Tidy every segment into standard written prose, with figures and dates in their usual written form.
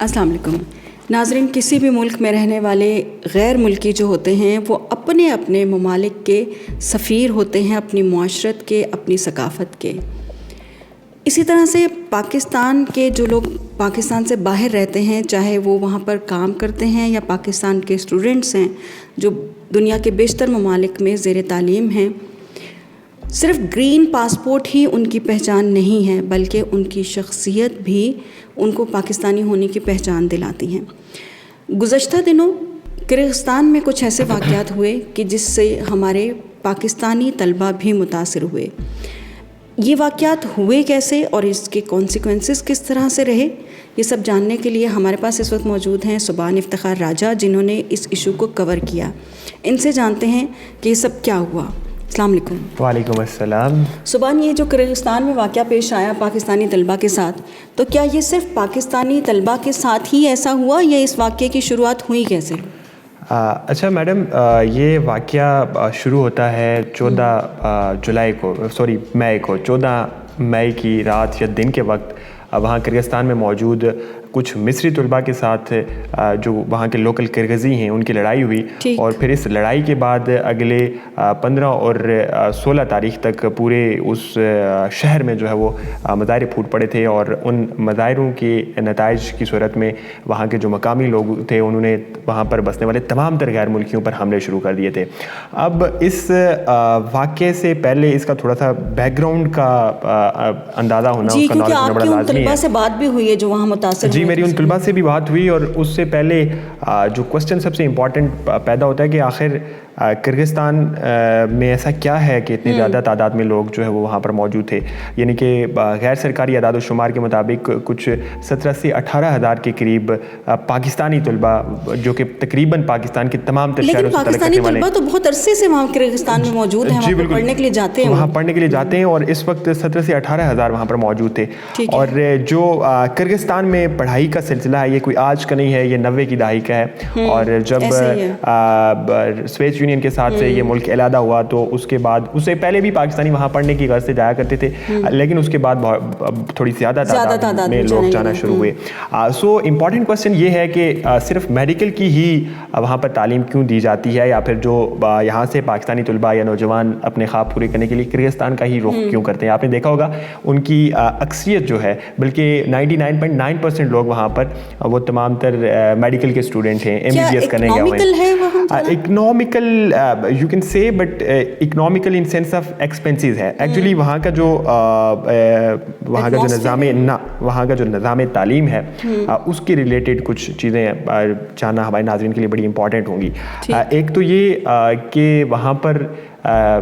السلام علیکم ناظرین. کسی بھی ملک میں رہنے والے غیر ملکی جو ہوتے ہیں وہ اپنے اپنے ممالک کے سفیر ہوتے ہیں، اپنی معاشرت کے، اپنی ثقافت کے. اسی طرح سے پاکستان کے جو لوگ پاکستان سے باہر رہتے ہیں، چاہے وہ وہاں پر کام کرتے ہیں یا پاکستان کے اسٹوڈنٹس ہیں جو دنیا کے بیشتر ممالک میں زیر تعلیم ہیں، صرف گرین پاسپورٹ ہی ان کی پہچان نہیں ہے بلکہ ان کی شخصیت بھی ان کو پاکستانی ہونے کی پہچان دلاتی ہیں. گزشتہ دنوں کرغزستان میں کچھ ایسے واقعات ہوئے کہ جس سے ہمارے پاکستانی طلبہ بھی متاثر ہوئے. یہ واقعات ہوئے کیسے اور اس کے کانسیکوینسز کس طرح سے رہے، یہ سب جاننے کے لیے ہمارے پاس اس وقت موجود ہیں سبحان افتخار راجہ، جنہوں نے اس ایشو کو کور کیا. ان سے جانتے ہیں کہ یہ سب کیا ہوا. السلام علیکم. وعلیکم السلام. سبحان، یہ جو کرغزستان میں واقعہ پیش آیا پاکستانی طلبہ کے ساتھ، تو کیا یہ صرف پاکستانی طلبہ کے ساتھ ہی ایسا ہوا یا اس واقعے کی شروعات ہوئی کیسے؟ اچھا میڈم، یہ واقعہ شروع ہوتا ہے 14 مئی کی رات یا دن کے وقت وہاں کرغزستان میں موجود کچھ مصری طلباء کے ساتھ جو وہاں کے لوکل کرغزی ہیں ان کی لڑائی ہوئی. اور پھر اس لڑائی کے بعد اگلے 15 اور 16 تاریخ تک پورے اس شہر میں جو ہے وہ مظاہرے پھوٹ پڑے تھے، اور ان مظاہروں کے نتائج کی صورت میں وہاں کے جو مقامی لوگ تھے انہوں نے وہاں پر بسنے والے تمام تر غیر ملکیوں پر حملے شروع کر دیے تھے. اب اس واقعے سے پہلے اس کا تھوڑا سا بیک گراؤنڈ کا اندازہ ہونا، اس کا نالج ہونا بڑا لازمی ہے. طلباء سے بات بھی ہوئی ہے جو وہاں متاثر جی، میری ان طلباء سے بھی بات ہوئی، اور اس سے پہلے جو کوسچن سب سے امپورٹنٹ پیدا ہوتا ہے کہ آخر کرغزستان میں ایسا کیا ہے کہ اتنی زیادہ تعداد میں لوگ جو ہے وہ وہاں پر موجود تھے. یعنی کہ غیر سرکاری اعداد و شمار کے مطابق کچھ 17 سے 18 ہزار کے قریب پاکستانی طلباء جو کہ تقریباً پاکستان کے تمام تر شہروں سے تعلق رکھنے والے ہیں. طلباء تو بہت عرصے سے وہاں کرغزستان میں موجود ہیں، وہاں پڑھنے کے لیے جاتے ہیں، وہاں پڑھنے کے لیے جاتے ہیں، اور اس وقت 17 سے 18 ہزار وہاں پر موجود تھے. اور جو کرغزستان میں پڑھائی کا سلسلہ ہے یہ کوئی آج کا نہیں ہے، یہ 90 کی دہائی کا ہے. اور جب سوویت یونین کے ساتھ سے یہ ملک علیحدہ ہوا تو اس کے بعد، اس سے پہلے بھی پاکستانی وہاں پڑھنے کی غرض سے جایا کرتے تھے، لیکن اس کے بعد تھوڑی زیادہ تعداد میں لوگ جانا شروع ہوئے. سو امپورٹنٹ کوسچن یہ ہے کہ صرف میڈیکل کی ہی وہاں پر تعلیم کیوں دی جاتی ہے، یا پھر جو یہاں سے پاکستانی طلباء یا نوجوان اپنے خواب پورے کرنے کے لیے کرغزستان کا ہی رخ کیوں کرتے ہیں. آپ نے دیکھا ہوگا ان کی اکثریت جو ہے، بلکہ 99.9% لوگ وہاں پر وہ تمام تر میڈیکل کے اسٹوڈنٹ ہیں، MBBS کرنے گئے ہوئے ہیں. Economical you can say, but economical in sense of expenses ہے. ایکچولی وہاں کا جو نظام تعلیم ہے اس کے ریلیٹڈ کچھ چیزیں جاننا ہمارے ناظرین کے لیے بڑی امپورٹنٹ ہوں گی. ایک تو یہ کہ وہاں پر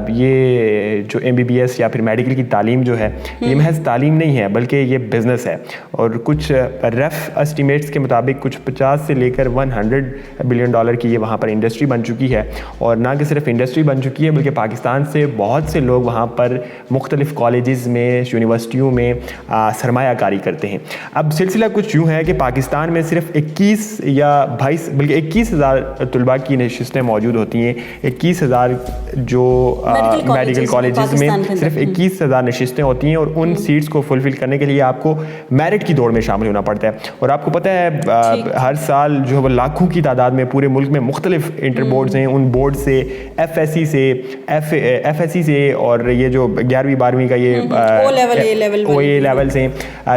یہ جو MBBS یا پھر میڈیکل کی تعلیم جو ہے یہ محض تعلیم نہیں ہے بلکہ یہ بزنس ہے. اور کچھ رف اسٹیمیٹس کے مطابق کچھ 50 سے لے کر $100 بلین کی یہ وہاں پر انڈسٹری بن چکی ہے. اور نہ کہ صرف انڈسٹری بن چکی ہے بلکہ پاکستان سے بہت سے لوگ وہاں پر مختلف کالجز میں، یونیورسٹیوں میں سرمایہ کاری کرتے ہیں. اب سلسلہ کچھ یوں ہے کہ پاکستان میں صرف 21 یا 22 بلکہ 21,000 طلباء کی نشستیں موجود ہوتی ہیں. 21,000 جو میڈیکل کالجز میں صرف 21,000 نشستیں ہوتی ہیں، اور ان سیٹس کو فلفل کرنے کے لیے آپ کو میرٹ کی دوڑ میں شامل ہونا پڑتا ہے. اور آپ کو پتہ ہے ہر سال جو ہے وہ لاکھوں کی تعداد میں پورے ملک میں مختلف انٹر بورڈز ہیں، ان بورڈ سے FSC سے اور یہ جو 11ویں 12ویں کا یہ OA لیولز ہیں،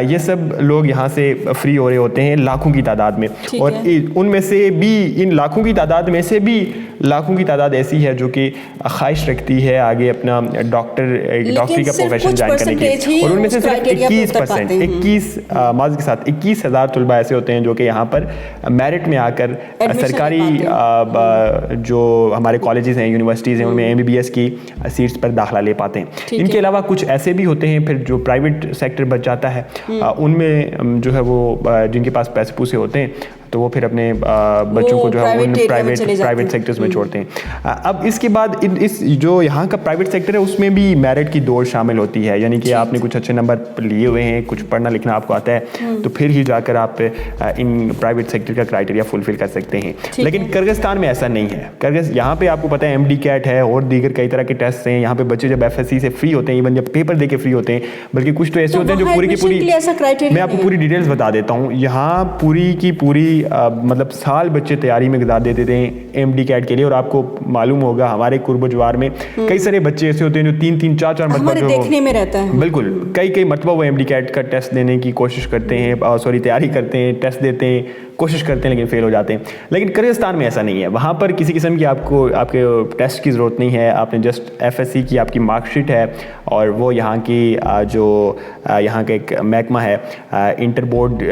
یہ سب لوگ یہاں سے فری ہو رہے ہوتے ہیں لاکھوں کی تعداد میں. اور ان میں سے بھی، ان لاکھوں کی تعداد میں سے بھی لاکھوں کی تعداد ایسی ہے جو کہ خواہش رکھتی ہے آگے اپنا ڈاکٹری کا پروفیشن جوائن کرنے کی. اور ان میں سے صرف 21,000 طلباء ایسے ہوتے ہیں جو کہ یہاں پر میرٹ میں آ کر سرکاری جو ہمارے کالجز ہیں، یونیورسٹیز ہیں، ان میں MBBS کی سیٹس پر داخلہ لے پاتے ہیں. ان کے علاوہ کچھ ایسے بھی ہوتے ہیں پھر جو پرائیویٹ سیکٹر بچ جاتا ہے، ان میں جو ہے وہ جن کے پاس پیسے پوسے ہوتے ہیں تو وہ پھر اپنے بچوں کو جو ہے ان پرائیویٹ سیکٹرز میں چھوڑتے ہیں. اب اس کے بعد اس جو یہاں کا پرائیویٹ سیکٹر ہے اس میں بھی میرٹ کی دوڑ شامل ہوتی ہے, یعنی کہ آپ نے کچھ اچھے نمبر لیے ہوئے ہیں, کچھ پڑھنا لکھنا آپ کو آتا ہے, تو پھر ہی جا کر آپ ان پرائیویٹ سیکٹر کا کرائٹیریا فلفل کر سکتے ہیں. لیکن کرغزستان میں ایسا نہیں ہے. یہاں پہ آپ کو پتہ ہے MD-CAT ہے اور دیگر کئی طرح کے ٹیسٹ ہیں. یہاں پہ بچے جب FSC سے فری ہوتے ہیں, ایون جب پیپر دے کے فری ہوتے ہیں, بلکہ کچھ تو ایسے ہوتے ہیں جو پوری کی پوری, میں آپ کو پوری ڈیٹیلز بتا دیتا ہوں. یہاں پوری کی پوری مطلب سال بچے تیاری میں گزار دیتے تھے MD-CAT کے لیے, اور آپ کو معلوم ہوگا ہمارے قرب و جوار میں کئی سارے بچے ایسے ہوتے ہیں جو 3-3 4-4 مرتبہ دیکھنے میں رہتا ہے, بالکل کئی مرتبہ وہ MD-CAT کا ٹیسٹ دینے کی کوشش کرتے ہیں, تیاری کرتے ہیں, ٹیسٹ دیتے ہیں, کوشش کرتے ہیں, لیکن فیل ہو جاتے ہیں. لیکن کرغزستان میں ایسا نہیں ہے. وہاں پر کسی قسم کی آپ کے ٹیسٹ کی ضرورت نہیں ہے. آپ نے جسٹ FSC کی آپ کی مارک شیٹ ہے, اور وہ یہاں کی جو یہاں کا ایک محکمہ ہے انٹر بورڈ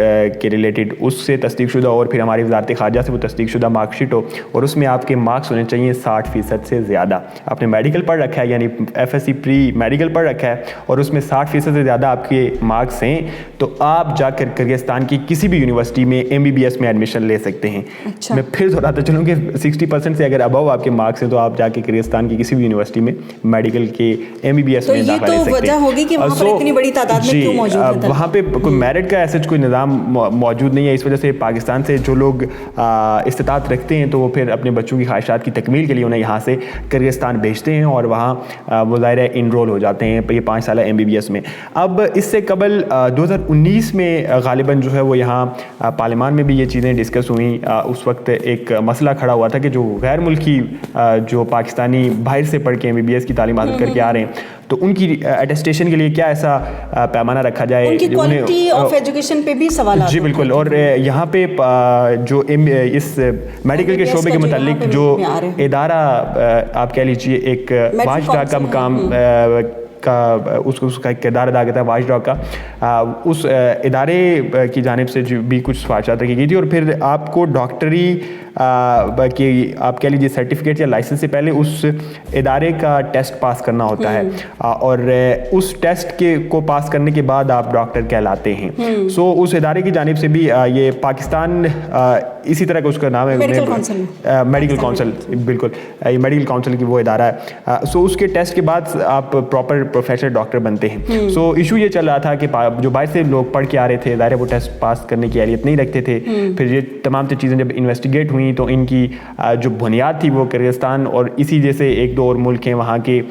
کے ریلیٹڈ, اس سے تصدیق شدہ, اور پھر ہماری وزارت خارجہ سے وہ تصدیق شدہ مارک شیٹ ہو, اور اس میں آپ کے مارکس ہونے چاہیے 60% سے زیادہ. آپ نے میڈیکل پڑھ رکھا ہے, یعنی FSC پری میڈیکل پڑھ رکھا ہے, اور اس میں 60% سے زیادہ آپ کے مارکس ہیں, تو آپ جا کر کرغزستان کی کسی بھی یونیورسٹی میں MBBS میں ایڈمیشن لے سکتے ہیں. میں پھر دہراتا چلوں کہ 60% سے اگر ابو آپ کے مارکس ہیں تو آپ جا کے کرغزستان کی کسی بھی یونیورسٹی میں میڈیکل کے MBBS میں داخلہ لے سکتے ہیں. تو وجہ ہوگی کہ وہاں پر اتنی بڑی تعداد میں کیوں موجود ہے. وہاں پہ کوئی میرٹ کا ایسا کوئی نظام موجود نہیں ہے. اس وجہ سے پاکستان سے جو لوگ استطاعت رکھتے ہیں تو وہ پھر اپنے بچوں کی خواہشات کی تکمیل کے لیے انہیں یہاں سے کرغزستان بھیجتے ہیں, اور وہاں وہ ظاہر ہے انرول ہو جاتے ہیں یہ 5 سالہ MBBS میں. اب اس سے قبل 2019 میں غالباً جو ہے وہ یہاں پارلیمان میں بھی یہ چیزیں ڈسکس ہوئیں. اس وقت ایک مسئلہ کھڑا ہوا تھا کہ جو غیر ملکی جو پاکستانی باہر سے پڑھ کے MBBS کی تعلیم حاصل کر کے آ رہے ہیں, تو ان کی اٹیسٹیشن کے لیے کیا ایسا پیمانہ رکھا جائے, ان کی کوالٹی آف ایجوکیشن پہ بھی سوالات. جی بالکل. اور یہاں پہ جو اس میڈیکل کے شعبے کے متعلق جو ادارہ آپ کہہ لیجیے ایک واچ ڈاگ کا مقام اس کا کردار ادا کرتا ہے, واچ ڈاگ کا, اس ادارے کی جانب سے بھی کچھ سفارشات رکھی گئی تھی. اور پھر آپ کو ڈاکٹری کہ آپ کہہ لیجیے سرٹیفکیٹ یا لائسنس سے پہلے اس ادارے کا ٹیسٹ پاس کرنا ہوتا ہے, اور اس ٹیسٹ کو پاس کرنے کے بعد آپ ڈاکٹر کہلاتے ہیں. سو اس ادارے کی جانب سے بھی یہ پاکستان اسی طرح کا اس کا نام ہے میڈیکل کونسل, بالکل یہ میڈیکل کونسل کی وہ ادارہ ہے. سو اس کے ٹیسٹ کے بعد آپ پراپر پروفیشنل ڈاکٹر بنتے ہیں. سو ایشو یہ چل رہا تھا کہ جو باہر سے لوگ پڑھ کے آ رہے تھے ظاہر وہ ٹیسٹ پاس کرنے کی اہلیت نہیں رکھتے تھے. پھر یہ تمام چیزیں جب انویسٹیگیٹ ہوئیں تو ان کی جو بنیاد تھی وہ کرغزستان اور اسی جیسے 1-2 اور ملک ہیں وہاں کے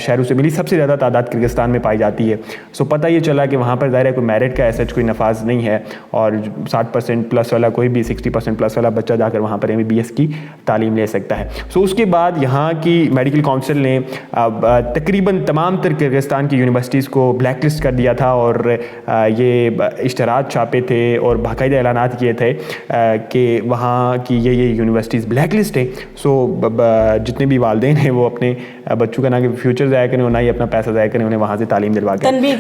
شہروں سے ملی. سب سے زیادہ تعداد کرغزستان میں پائی جاتی ہے. سو پتہ یہ چلا کہ وہاں پر ظاہر ہے کوئی میرٹ کا ایسا کوئی نفاذ نہیں ہے, اور 60% پلس والا کوئی بھی 60% پلس والا بچہ جا کر وہاں پر MBBS کی تعلیم لے سکتا ہے. سو اس کے بعد یہاں کی میڈیکل کونسل نے تقریباً تمام تر کرغزستان کی یونیورسٹیز کو بلیک لسٹ کر دیا تھا, اور یہ اشتہارات چھاپے تھے اور باقاعدہ اعلانات کیے تھے کہ وہاں کی یہ یونیورسٹیز بلیک لسٹ ہے. سو جتنے بھی والدین ہیں وہ اپنے بچوں کا نہ کہ فیوچر ضائع کریں اور نہ ہی اپنا پیسہ ضائع کریں, انہیں وہاں سے تعلیم دلوا کے تنبیہ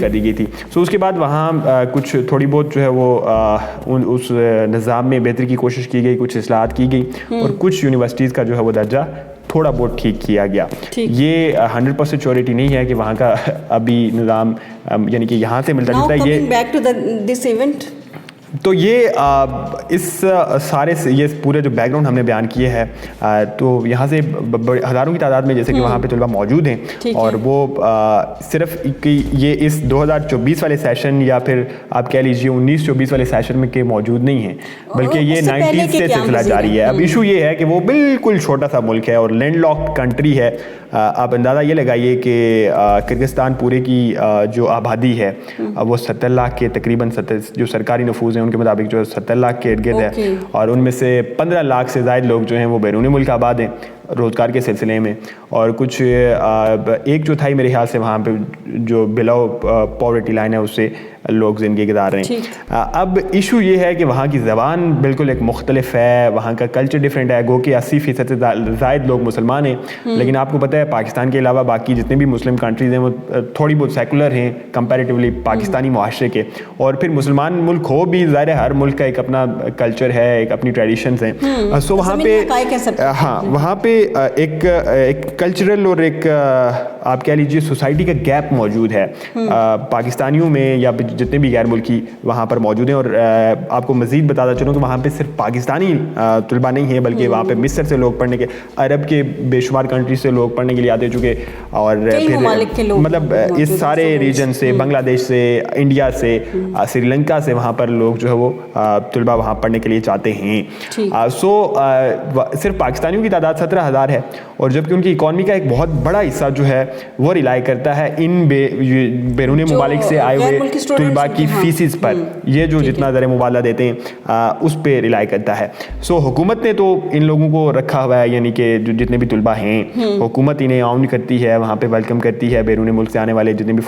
کر دی گئی تھی. سو اس کے بعد وہاں کچھ تھوڑی بہت جو ہے وہ اس نظام میں بہتری کی کوشش کی گئی, کچھ اصلاحات کی گئی, اور کچھ یونیورسٹیز کا جو ہے وہ درجہ تھوڑا بہت ٹھیک کیا گیا. یہ 100% شیورٹی نہیں ہے کہ وہاں کا ابھی نظام یعنی کہ یہاں سے ملتا جلتا ہے. تو یہ اس سارے یہ پورے جو بیک گراؤنڈ ہم نے بیان کیے ہے, تو یہاں سے ہزاروں کی تعداد میں جیسے کہ وہاں پہ طلبہ موجود ہیں, اور وہ صرف یہ اس 2024 والے سیشن یا پھر آپ کہہ لیجیے 19-24 والے سیشن میں کے موجود نہیں ہیں, بلکہ یہ 90s سے سلسلہ جاری ہے. اب ایشو یہ ہے کہ وہ بالکل چھوٹا سا ملک ہے اور لینڈ لاکڈ کنٹری ہے. آپ اندازہ یہ لگائیے کہ کرغزستان پورے کی جو آبادی ہے وہ 70 لاکھ کے تقریباً جو سرکاری نفوذ ہیں ان کے مطابق جو 70 لاکھ کے ارد گرد ہے, اور ان میں سے 15 لاکھ سے زائد لوگ جو ہیں وہ بیرون ملک آباد ہیں روزگار کے سلسلے میں, اور کچھ 1/4 میرے خیال سے وہاں پہ جو بلو پاورٹی لائن ہے اس سے لوگ زندگی گزار رہے ہیں. اب ایشو یہ ہے کہ وہاں کی زبان بالکل ایک مختلف ہے, وہاں کا کلچر ڈفرینٹ ہے. گو کہ 80% سے زائد لوگ مسلمان ہیں, لیکن آپ کو پتہ ہے پاکستان کے علاوہ باقی جتنے بھی مسلم کنٹریز ہیں وہ تھوڑی بہت سیکولر ہیں کمپیریٹیولی پاکستانی معاشرے کے. اور پھر مسلمان ملک ہو بھی ظاہر ہے ہر ملک کا ایک اپنا کلچر ہے, ایک اپنی ٹریڈیشنز ہیں. سو وہاں پہ ایک کلچرل اور ایک آپ کہہ لیجیے سوسائٹی کا گیپ موجود ہے پاکستانیوں میں یا جتنے بھی غیر ملکی وہاں پر موجود ہیں. اور آپ کو مزید بتاتا چلوں کہ وہاں پہ صرف پاکستانی طلباء نہیں ہیں بلکہ وہاں پہ مصر سے لوگ پڑھنے کے, عرب کے بے شمار کنٹریز سے لوگ پڑھنے کے لیے آتے چکے, اور پھر مطلب اس سارے ریجن سے, بنگلہ دیش سے, انڈیا سے, سری لنکا سے وہاں پر لوگ جو ہے وہ طلباء وہاں پڑھنے کے لیے چاہتے ہیں. سو صرف پاکستانیوں کی تعداد 17,000 ہے, اور جبکہ ان کی اکانومی کا ایک بہت بڑا حصہ جو ہے وہ ریلائی کرتا ہے ان بیرون ممالک سے آئے ہوئے طلباء کی فیسز پر. یہ جو جتنا ذرا مبادلہ دیتے ہیں اس پہ ریلائی کرتا ہے. سو حکومت نے تو ان لوگوں کو رکھا ہوا ہے, یعنی کہ جو جتنے بھی طلباء ہیں حکومت انہیں آن کرتی ہے, وہاں پہ ویلکم کرتی ہے بیرون ملک سے آنے والے جتنے بھی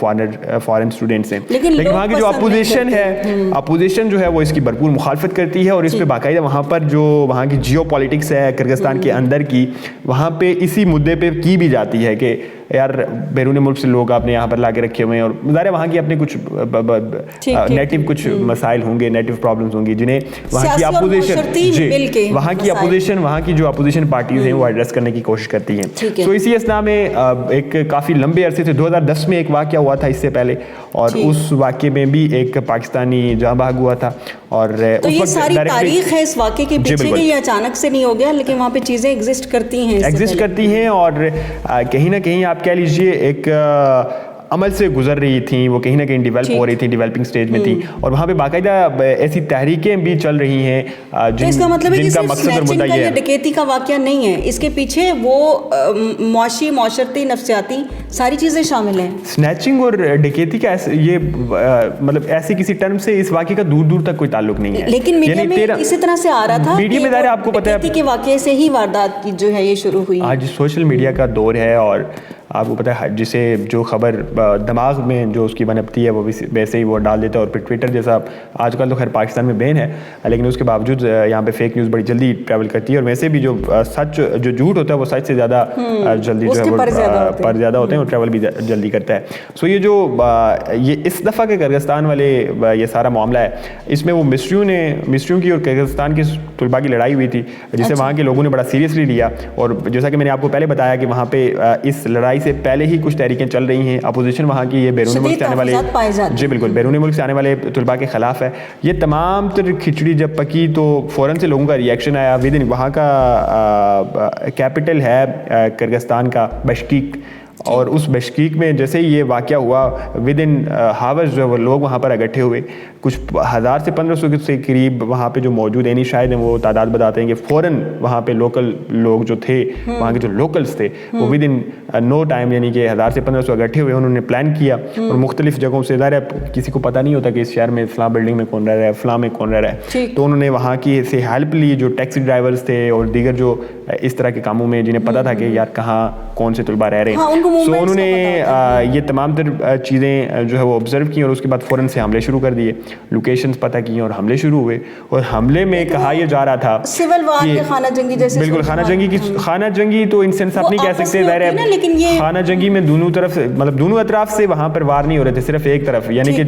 فارن اسٹوڈنٹس ہیں. لیکن وہاں کی جو اپوزیشن ہے, اپوزیشن جو ہے وہ اس کی بھرپور مخالفت کرتی ہے, اور اس پہ باقاعدہ وہاں پر جو وہاں کی جیو پالیٹکس ہے کرغزستان کے اندر کی, وہاں پہ اسی مدعے پہ کی بھی جاتی ہے کہ یار بیرون ملک سے لوگ آپ نے یہاں پر لا کے رکھے ہوئے ہیں, اور ظاہر ہے وہاں کی اپنے کچھ نیٹو کچھ مسائل ہوں گے, نیٹو پرابلمز ہوں گی جنہیں وہاں کی اپوزیشن وہاں کی جو اپوزیشن پارٹیز ہیں وہ ایڈریس کرنے کی کوشش کرتی ہیں. تو اسی اسنا میں ایک کافی لمبے عرصے سے 2010 میں ایک واقعہ ہوا تھا اس سے پہلے, اور اس واقعے میں بھی ایک پاکستانی جاں بحق ہوا تھا. اور تو یہ ساری تاریخ ہے اس واقعے کے پیچھے کہ یہ اچانک سے نہیں ہو گیا, لیکن وہاں پہ چیزیں ایگزسٹ کرتی ہیں, اور کہیں نہ کہیں آپ کہہ لیجیے ایک عمل سے گزر رہی تھیں, وہ کہیں نہ کہیں ڈیولپ ہو رہی تھیں, ڈیولپنگ سٹیج میں تھیں, اور وہاں پہ باقاعدہ ایسی تحریکیں بھی چل رہی ہیں جن کا مقصد اور مدعا یہ ہے. ڈکیتی کا واقعہ نہیں ہے, اس کے پیچھے وہ معاشی, معاشرتی, نفسیاتی ساری چیزیں شامل ہیں. سنیچنگ اور ڈکیتی کا یہ مطلب ایسی کسی ٹرم سے اس واقعے کا دور دور تک کوئی تعلق نہیں ہے, لیکن میڈیا میں اسی طرح سے آ رہا تھا, میڈیا میں ظاہر آپ کو پتہ ہے ڈکیتی کے واقعے سے ہی واردات کی جو ہے یہ شروع ہوئی. آج سوشل میڈیا کا دور ہے, اور آپ کو پتہ ہے جسے جو خبر دماغ میں جو اس کی بنپتی ہے وہ ویسے ہی وہ ڈال دیتا ہے. اور پھر ٹویٹر جیسا آج کل تو خیر پاکستان میں بین ہے, لیکن اس کے باوجود یہاں پہ فیک نیوز بڑی جلدی ٹریول کرتی ہے, اور ویسے بھی جو سچ جو جھوٹ ہوتا ہے وہ سچ سے زیادہ جلدی جو ہے وہ پر زیادہ ہوتے ہیں, اور ٹریول بھی جلدی کرتا ہے. سو یہ جو یہ اس دفعہ کے کرغزستان والے یہ سارا معاملہ ہے, اس میں وہ مصریوں کی اور کرغزستان کے طلباء کی لڑائی ہوئی تھی, جسے وہاں کے لوگوں نے بڑا سیریسلی لیا. اور جیسا کہ میں نے آپ کو پہلے بتایا کہ وہاں پہ اس لڑائی سے پہلے ہی کچھ تحریکیں چل رہی ہیں, اپوزیشن وہاں کی یہ بیرون ملک سے آنے والے بالکل بیرون ملک سے آنے والے طلباء کے خلاف ہے. یہ تمام تر کھچڑی جب پکی تو فوراً سے لوگوں کا ریئیکشن آیا. ودن وہاں کا کیپٹل ہے کرغزستان کا بشکیک, اور اس بشکیک میں جیسے ہی یہ واقعہ ہوا ودن ہاورز جو ہے وہ لوگ وہاں پر اکٹھے ہوئے, کچھ 1000 سے 1500 سے قریب وہاں پہ جو موجود ہیں, شاید وہ تعداد بتاتے ہیں کہ فوراً وہاں پہ لوکل لوگ جو تھے, وہاں کے جو لوکلز تھے, وہ ودن نو ٹائم یعنی کہ 1000 سے 1500 اکٹھے ہوئے, انہوں نے پلان کیا, اور مختلف جگہوں سے ظاہر ہے کسی کو پتہ نہیں ہوتا کہ اس شہر میں فلاں بلڈنگ میں کون رہ رہا ہے, فلاں میں کون رہ رہا ہے, تو انہوں نے وہاں کی سے ہیلپ لی جو ٹیکسی ڈرائیورز تھے اور دیگر جو اس طرح کے کاموں میں جنہیں پتہ تھا کہ یار کہاں کون سے طلباء رہ رہے ہیں. سو انہوں نے یہ تمام تر چیزیں جو ہے وہ آبزرو کی, اور اس کے بعد فوراً سے حملے شروع کر دیے, لوکیشنز پتہ کی, اور حملے شروع ہوئے. اور حملے میں کہا یہ جا رہا تھا سول وار کے خانہ جنگی جیسے, بالکل خانہ جنگی تو ان سینس آپ نہیں کہہ سکتے, ظاہر ہے خانہ جنگی میں دونوں طرف مطلب دونوں اطراف سے وہاں پر وار نہیں ہو رہے تھے, صرف ایک طرف, یعنی کہ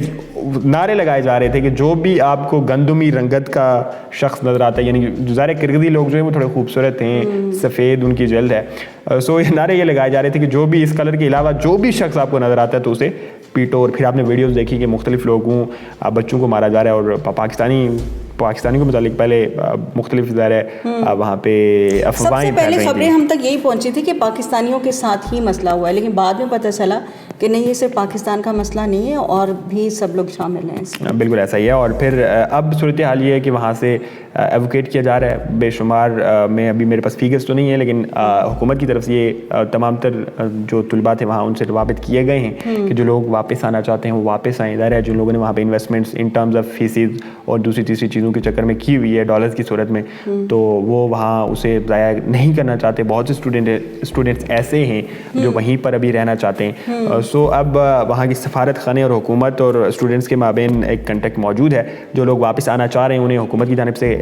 نعرے لگائے جا رہے تھے کہ جو بھی آپ کو گندمی رنگت کا شخص نظر آتا ہے, یعنی ظاہر کرغزی لوگ جو ہیں وہ تھوڑے خوبصورت ہیں, سفید ان کی جلد ہے, سو یہ نعرے یہ لگائے جا رہے تھے کہ جو بھی اس کلر کے علاوہ جو بھی شخص آپ کو نظر آتا ہے تو اسے پیٹو. اور پھر آپ نے ویڈیوز دیکھی کہ مختلف لوگوں بچوں کو مارا جا رہا ہے, اور پاکستانی کو متعلق پہلے مختلف ظاہر ہے وہاں پہ افواہیں سب سے پہلے خبریں ہم تک یہی پہنچی تھی کہ پاکستانیوں کے ساتھ ہی مسئلہ ہوا ہے, لیکن بعد میں پتہ چلا کہ نہیں, یہ صرف پاکستان کا مسئلہ نہیں ہے, اور بھی سب لوگ شامل ہیں اس میں. بالکل ایسا ہی ہے. اور پھر اب صورتحال یہ ہے کہ وہاں سے ایووکیٹ کیا جا رہا ہے بے شمار, میں ابھی میرے پاس فیگرز تو نہیں ہے, لیکن حکومت کی طرف سے یہ تمام تر جو طلباء تھے وہاں ان سے روابط کیے گئے ہیں کہ جو لوگ واپس آنا چاہتے ہیں وہ واپس آئیں. ظاہر ہے جن لوگوں نے وہاں پہ investments in terms of phases اور دوسری تیسری چیزوں کے چکر میں کی ہوئی ہے ڈالرز کی صورت میں, تو وہ وہاں اسے ضائع نہیں کرنا چاہتے. بہت سے اسٹوڈنٹس ایسے ہیں جو وہیں پر ابھی رہنا چاہتے ہیں. سو اب وہاں کی سفارت خانے اور حکومت اور اسٹوڈنٹس کے مابین ایک کنٹیکٹ موجود ہے. جو لوگ واپس آنا چاہ رہے ہیں انہیں حکومت کی جانب سے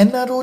NRO